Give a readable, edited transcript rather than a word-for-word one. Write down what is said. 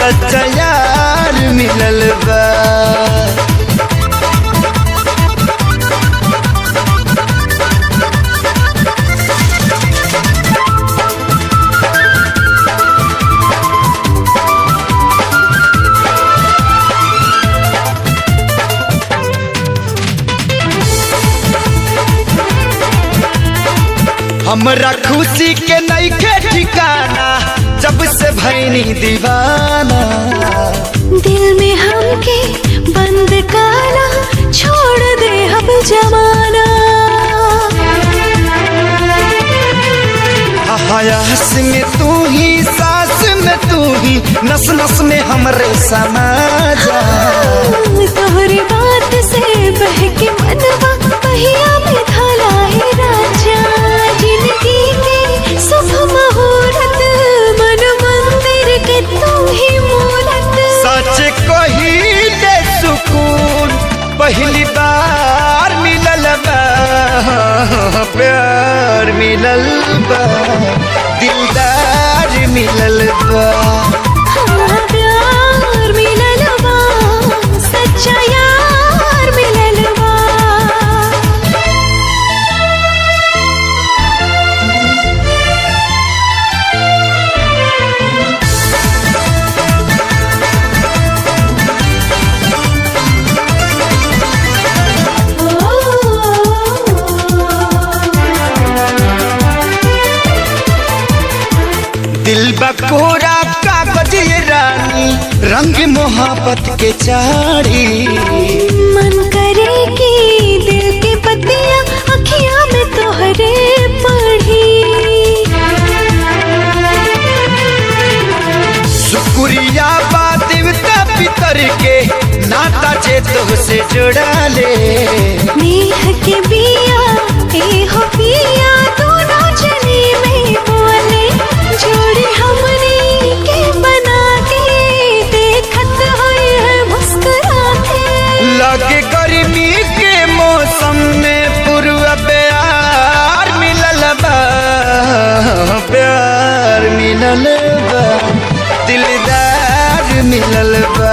सच्चा यार मिलल बा। हमरा खुशी के नइखे ठिकाना जब से भैनी दीवाना। दिल में हमके बंद काला छोड़ दे अब जमाना। हयास में तू ही, सांस में तू ही, नस नस में हमरे समा जा। तोहरी बात से बहके मनवा पहिया में ढला है राजा। जिंदगी के शुभ मुहूर्त मन मंदिर के तू ही मूरत। सच कही दे सुकून पहली बार मिलल बा। प्यार मिलल बा, दिलदार मिलल बा। हाँ, प्यार मिलल बा, सच्चा यार मिलल बा। दिल बकोरा कागज ये रानी, रंग मोहब्बत के चारी। मन करे कि दिल की पत्तियां अखियां में तोहरे पढ़ी। शुक्रिया बा देवता पितर के, नाता जे तुझसे जुड़ा ले। नेह के बिया ए हो पिया दोनों जनी में बोले। जोड़ी हमनी के बना के देखत होए है मुस्कुरा के। लगे गर्मी के मौसम में पूर्व प्यार मिलल बा। प्यार मिलल बा, दिलदार मिलल बा।